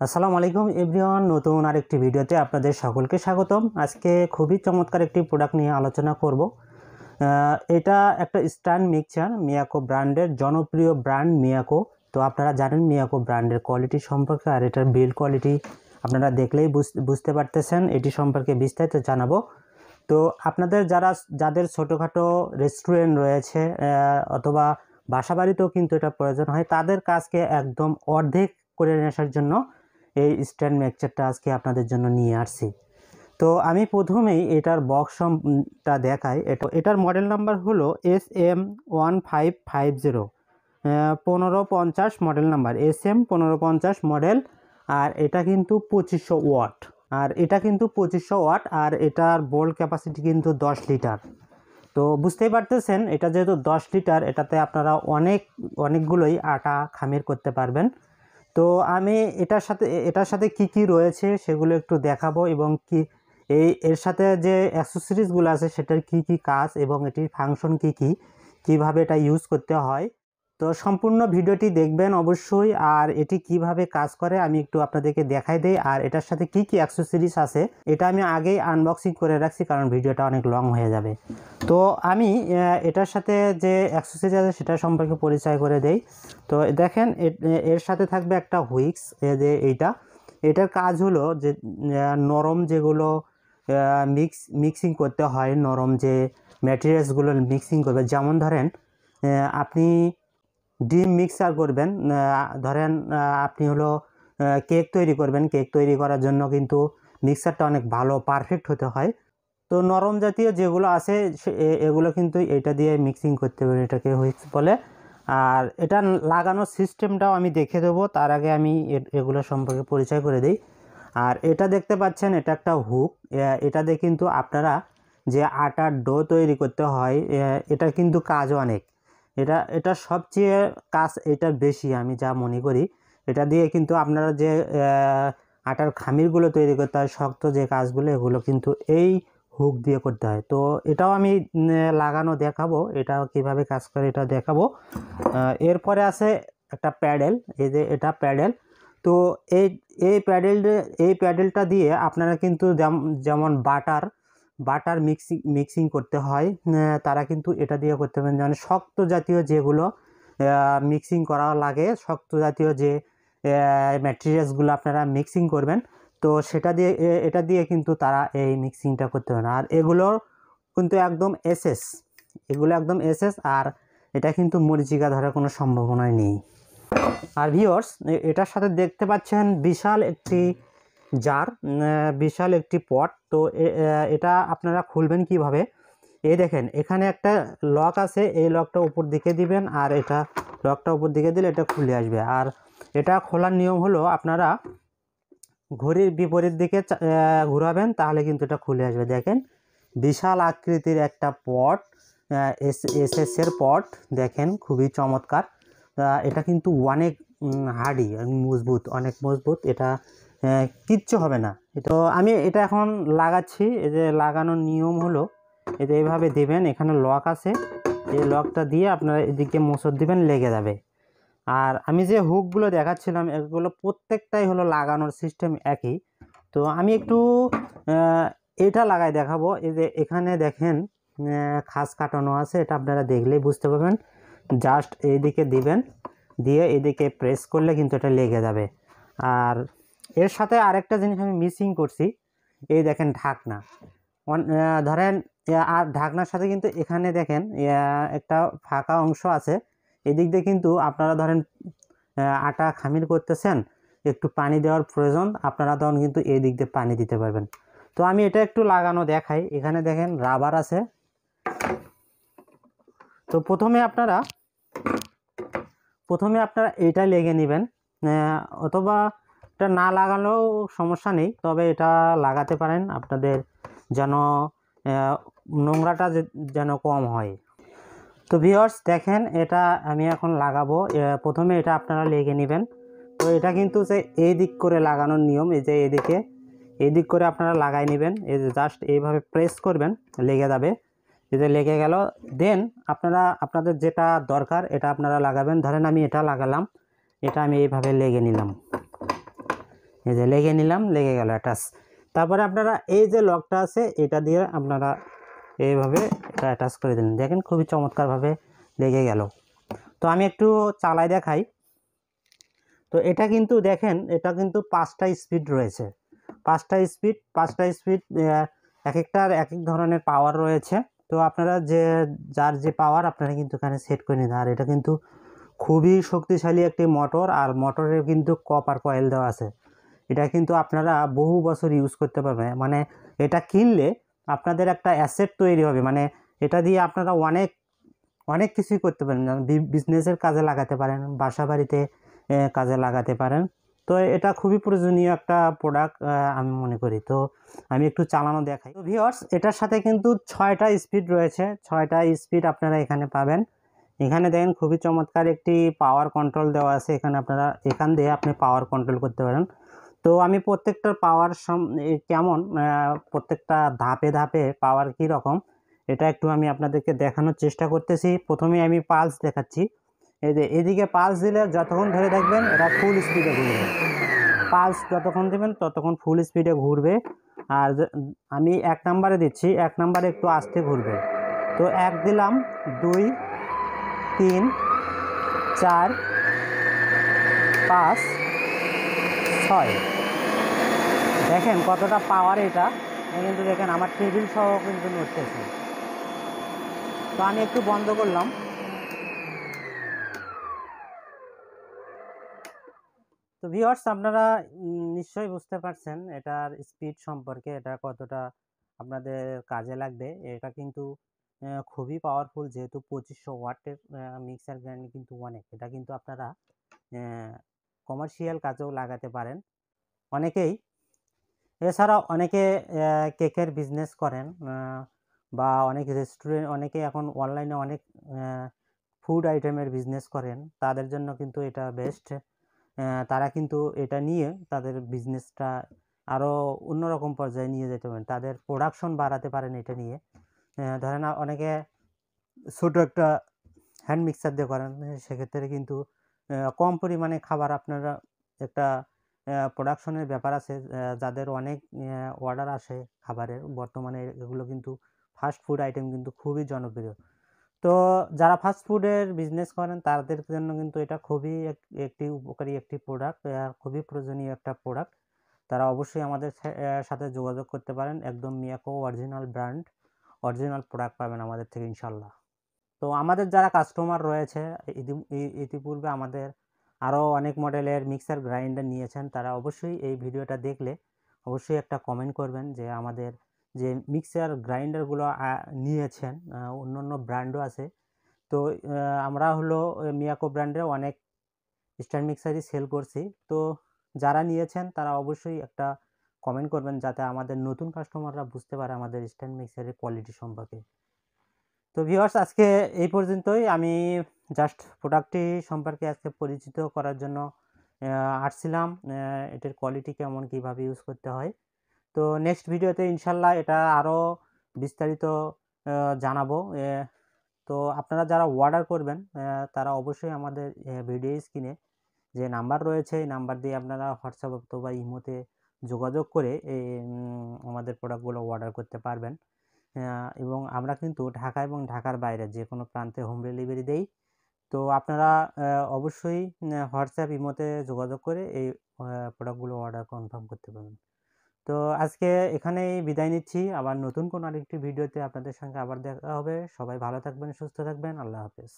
আসসালামু আলাইকুম এভরিওয়ান, নতুন আরেকটি ভিডিওতে আপনাদের সকলকে স্বাগতম। আজকে খুবই চমৎকার একটি প্রোডাক্ট নিয়ে আলোচনা করব। এটা একটা স্ট্যান্ড মিক্সচার, মিয়াকো ব্র্যান্ডের জনপ্রিয় ব্র্যান্ড মিয়াকো। তো আপনারা জানেন মিয়াকো ব্র্যান্ডের কোয়ালিটি সম্পর্কে, আর এটার বিল্ড কোয়ালিটি আপনারা দেখলেই বুঝতে পারতেছেন। এটি সম্পর্কে বিস্তারিত জানাবো। তো আপনাদের যাদের ছোটোখাটো রেস্টুরেন্ট রয়েছে অথবা বাসাবাড়িতেও কিন্তু এটা প্রয়োজন হয়, তাদের কাজকে একদম অর্ধেক করে আসার জন্য এই স্ট্যান্ড মিক্সচারটা আজকে আপনাদের জন্য নিয়ে আসছি। তো আমি প্রথমেই এটার বক্সটা দেখাই। এটার মডেল নাম্বার হলো SM1550, 1550 model number, SM1550 model. আর এটা কিন্তু 2500 ওয়াট, আর এটার বোল্ট ক্যাপাসিটি কিন্তু 10 লিটার। তো বুঝতেই পারতেছেন, এটা যেহেতু 10 লিটার, এটাতে আপনারা অনেকগুলোই আটা খামির করতে পারবেন। তো আমি এটার সাথে কি রয়েছে সেগুলো একটু দেখাবো, এবং এর সাথে যে অ্যাক্সেসরিজগুলো আছে সেটার কি কাজ এবং এটির ফাংশন কিভাবে এটা ইউজ করতে হয়। তো সম্পূর্ণ ভিডিওটি দেখবেন অবশ্যই। আর এটি কিভাবে কাজ করে আমি একটু আপনাদেরকে দেখাই দেই, আর এটার সাথে কি অ্যাক্সেসরিজ আছে এটা আমি আগেই আনবক্সিং করে রাখছি, কারণ ভিডিওটা অনেক লং হয়ে যাবে। তো আমি এটার সাথে যে অ্যাক্সেসরিজ আছে সেটা সম্পর্কে পরিচয় করে দেই। তো দেখেন, এর সাথে থাকবে একটা হুইক্স। এটার কাজ হলো যে নরম যেগুলো মিক্সিং করতে হয়, নরম যে ম্যাটেরিয়ালসগুলো মিক্সিং করবে, যেমন ধরেন আপনি ডিম মিক্সার করবেন, ধরেন আপনি হলো কেক তৈরি করবেন। কেক তৈরি করার জন্য কিন্তু মিক্সারটা অনেক ভালো পারফেক্ট হতে হয়। তো নরম জাতীয় যেগুলো আছে এগুলো কিন্তু এটা দিয়ে মিক্সিং করতে পারেন, এটাকে হুইক্স বলে। আর এটা লাগানোর সিস্টেমটাও আমি দেখে দেবো, তার আগে আমি এগুলো সম্পর্কে পরিচয় করে দিই। আর এটা দেখতে পাচ্ছেন, এটা একটা হুক। এটা দিয়ে কিন্তু আপনারা যে আটার ডো তৈরি করতে হয়, এটা কিন্তু কাজও অনেক। এটা সবচেয়ে কাজ এটার বেশি আমি যা মনে করি। এটা দিয়ে কিন্তু আপনারা যে আটার খামিরগুলো তৈরি করতে হয়, শক্ত যে কাজগুলো, এগুলো কিন্তু এই হুক দিয়ে করতে হয়। তো এটাও আমি লাগানো দেখাবো, এটা কিভাবে কাজ করে এটা দেখাবো। এরপরে আছে একটা প্যাডেল, এই যে এটা প্যাডেল। তো এই এই প্যাডেলটা দিয়ে আপনারা কিন্তু যেমন বাটার মিক্সিং করতে হয়, তারা কিন্তু এটা দিয়ে করতে পারেন। যেমন শক্ত জাতীয় যেগুলো মিক্সিং করা লাগে, শক্ত জাতীয় যে ম্যাটেরিয়ালসগুলো আপনারা মিক্সিং করবেন, তো এটা দিয়ে কিন্তু তারা এই মিক্সিংটা করতে পারে। আর এগুলো একদম এসএস, আর এটা কিন্তু মরিচিকা ধরার কোনো সম্ভাবনাই নেই। আর ভিউয়ার্স, এটার সাথে দেখতে পাচ্ছেন বিশাল একটি জার, বিশাল একটি পট। তো এটা আপনারা খুলবেন কিভাবে, এই দেখেন এখানে একটা লক আছে, এই লকটা উপর দিকে দিবেন, আর এটা লকটা উপর দিকে দিলে এটা খুলে আসবে। আর এটা খোলার নিয়ম হলো আপনারা ঘড়ির বিপরীত দিকে ঘোরাবেন, তাহলে কিন্তু এটা খুলে আসবে। দেখেন বিশাল আকৃতির একটা পট, এসএসের পট, দেখেন খুবই চমৎকার। এটা কিন্তু অনেক হার্ডি, অনেক মজবুত, এটা কিচ্ছু হবে না। তো আমি এটা এখন লাগাচ্ছি। এই যে লাগানোর নিয়ম হলো, এই যে এইভাবে দেবেন, এখানে লক আছে, এই লকটা দিয়ে আপনারা এদিকে মোচড় দিবেন, লেগে যাবে। আর আমি যে হুকগুলো দেখাচ্ছিলাম এগুলো প্রত্যেকটাই হলো লাগানোর সিস্টেম একই। তো আমি একটু এটা লাগাই দেখাবো। এই যে এখানে দেখেন খাস কাটানো আছে, এটা আপনারা দেখলেই বুঝতে পারবেন। জাস্ট এইদিকে দিবেন, দিয়ে এদিকে প্রেস করলে কিন্তু এটা লেগে যাবে। আর এর সাথে আরেকটা জিনিস আমি মিসিং করছি, এই দেখেন ঢাকনা। ধরেন আর ঢাকনার সাথে কিন্তু এখানে দেখেন একটা ফাঁকা অংশ আছে। এদিক দিয়ে কিন্তু আপনারা ধরেন আটা খামির করতেছেন, একটু পানি দেওয়ার প্রয়োজন, আপনারা তখন কিন্তু এই দিক দিয়ে পানি দিতে পারবেন। তো আমি এটা একটু লাগানো দেখাই। এখানে দেখেন রাবার আছে। তো প্রথমে আপনারা এটা লেগে নেবেন, অথবা এটা না লাগালেও সমস্যা নেই, তবে এটা লাগাতে পারেন আপনাদের যেন নোংরাটা যেন কম হয়। তো ভিউয়ার্স দেখেন, এটা আমি এখন লাগাবো। প্রথমে এটা আপনারা লেগে নেবেন। তো এটা কিন্তু যে এই দিক করে লাগানোর নিয়ম, এই যে এদিক করে আপনারা লাগাই নেবেন। এই যে জাস্ট এইভাবে প্রেস করবেন, লেগে যাবে। এই যে লেগে গেল, দেন আপনাদের যেটা দরকার এটা আপনারা লাগাবেন। ধরেন আমি এটা লাগালাম, এটা আমি এইভাবে লেগে নিলাম। এই যে লেগে নিলাম, লেগে গেল অ্যাটাচ। তারপরে আপনারা এই যে লকটা আছে এটা দিয়ে আপনারা এইভাবে এটা অ্যাটাচ করে দিলেন, দেখেন খুবই চমৎকারভাবে লেগে গেল। তো আমি একটু চালাই দেখাই। তো এটা কিন্তু দেখেন, এটা কিন্তু 5টা স্পিড রয়েছে, 5টা স্পিড, এক একটার এক এক ধরনের পাওয়ার রয়েছে। তো আপনারা যার যে পাওয়ার আপনারা কিন্তু এখানে সেট করে নিন। আর এটা কিন্তু খুবই শক্তিশালী একটি মোটর, আর মোটরের কিন্তু কপার কয়েল দেওয়া আছে। এটা কিন্তু আপনারা বহু বছর ইউজ করতে পারবেন, মানে এটা কিনলে আপনাদের একটা অ্যাসেট তৈরি হবে, মানে এটা দিয়ে আপনারা অনেক অনেক কিছুই করতে পারেন, বিজনেসের কাজে লাগাতে পারেন, বাসা বাড়িতে কাজে লাগাতে পারেন। তো এটা খুবই প্রয়োজনীয় একটা প্রোডাক্ট আমি মনে করি। তো আমি একটু চালানো দেখাই। তো ভিউয়ার্স, এটার সাথে কিন্তু 6টা স্পিড রয়েছে, 6টা স্পিড আপনারা এখানে পাবেন। এখানে দেখেন খুবই চমৎকার একটি পাওয়ার কন্ট্রোল দেওয়া আছে, এখানে আপনারা এখান দিয়ে আপনি পাওয়ার কন্ট্রোল করতে পারেন। তো আমি প্রত্যেকটার পাওয়ার কেমন, প্রত্যেকটা ধাপে ধাপে পাওয়ার কী রকম এটা একটু আমি আপনাদেরকে দেখানোর চেষ্টা করতেছি। প্রথমে আমি পালস দেখাচ্ছি। এই যে এদিকে পালস দিলে যতক্ষণ ধরে দেখবেন এটা ফুল স্পিডে ঘুরবে, পালস যতক্ষণ দেবেন ততক্ষণ ফুল স্পিডে ঘুরবে। আর আমি 1 নাম্বারে দিচ্ছি, 1 নাম্বারে একটু আস্তে ঘুরবে। তো 1 দিলাম, 2, 3, 4, 5, 6, দেখেন কতটা পাওয়ার এটা কিন্তু দেখেন আমার টেবিল সহ কিন্তু নড়তেছে। তো আমি একটু বন্ধ করলাম। তো ভিউয়ার্স, আপনারা নিশ্চয়ই বুঝতে পারছেন এটার স্পিড সম্পর্কে, এটা কতটা আপনাদের কাজে লাগবে। এটা কিন্তু খুবই পাওয়ারফুল, যেহেতু 2500 ওয়াটের মিক্সার গ্রাইন্ডার কিন্তু অনেক। এটা কিন্তু আপনারা কমার্শিয়াল কাজেও লাগাতে পারেন অনেকেই। এছাড়াও অনেকে কেকের বিজনেস করেন, বা অনেক রেস্টুরেন্ট, অনেকে এখন অনলাইনে অনেক ফুড আইটেমের বিজনেস করেন, তাদের জন্য কিন্তু এটা বেস্ট। তারা কিন্তু এটা নিয়ে তাদের বিজনেসটা আরও অন্যরকম পর্যায়ে নিয়ে যেতে পারেন, তাদের প্রোডাকশন বাড়াতে পারেন এটা নিয়ে। ধরেন অনেকে ছোটো একটা হ্যান্ড মিক্সার দিয়ে করেন, সেক্ষেত্রে কিন্তু কম পরিমাণে খাবার আপনারা একটা প্রোডাকশনের ব্যাপার আছে। যাদের অনেক অর্ডার আসে খাবারের, বর্তমানে এগুলো কিন্তু ফাস্ট ফুড আইটেম কিন্তু খুবই জনপ্রিয়। তো যারা ফাস্ট ফুডের বিজনেস করেন তাদের জন্য কিন্তু এটা খুবই একটি উপকারী একটি প্রোডাক্ট, খুবই প্রয়োজনীয় একটা প্রোডাক্ট। তারা অবশ্যই আমাদের সাথে যোগাযোগ করতে পারেন। একদম Miyako original brand, original product পাবেন আমাদের থেকে ইনশাল্লাহ। তো আমাদের যারা কাস্টমার রয়েছে ইতিপূর্বে আমাদের আরও অনেক মডেলের মিক্সার গ্রাইন্ডার নিয়েছেন, তারা অবশ্যই এই ভিডিওটা দেখলে অবশ্যই একটা কমেন্ট করবেন যে আমাদের যে মিক্সার গ্রাইন্ডারগুলো নিয়েছেন, অন্য ব্র্যান্ডও আছে। তো আমরা হলো মিয়াকো ব্র্যান্ডের অনেক স্ট্যান্ড মিক্সারই সেল করছি। তো যারা নিয়েছেন তারা অবশ্যই একটা কমেন্ট করবেন, যাতে আমাদের নতুন কাস্টমাররা বুঝতে পারে আমাদের স্ট্যান্ড মিক্সারের কোয়ালিটি সম্পর্কে। তো ভিউয়ার্স, আজকে এই পর্যন্তই। আমি জাস্ট প্রোডাক্টটি সম্পর্কে আজকে পরিচিত করার জন্য আসছিলাম, এটার কোয়ালিটি কেমন, কীভাবে ইউজ করতে হয়। তো নেক্সট ভিডিওতে ইনশাল্লাহ এটা আরও বিস্তারিত জানাবো। তো আপনারা যারা অর্ডার করবেন তারা অবশ্যই আমাদের ভিডিও স্ক্রিনে যে নাম্বার রয়েছে এই নাম্বার দিয়ে আপনারা হোয়াটসঅ্যাপ অথবা ইমোতে যোগাযোগ করে আমাদের প্রোডাক্টগুলো অর্ডার করতে পারবেন। এবং আমরা কিন্তু ঢাকা এবং ঢাকার বাইরে যে কোনো প্রান্তে হোম ডেলিভারি দেই। তো আপনারা অবশ্যই হোয়াটসঅ্যাপ ইমোতে যোগাযোগ করে এই প্রোডাক্টগুলো অর্ডার কনফার্ম করতে পারবেন। তো আজকে এখানেই বিদায় নিচ্ছি, আবার নতুন কোনো আরেকটি ভিডিওতে আপনাদের সঙ্গে আবার দেখা হবে। সবাই ভালো থাকবেন, সুস্থ থাকবেন, আল্লাহ হাফেজ।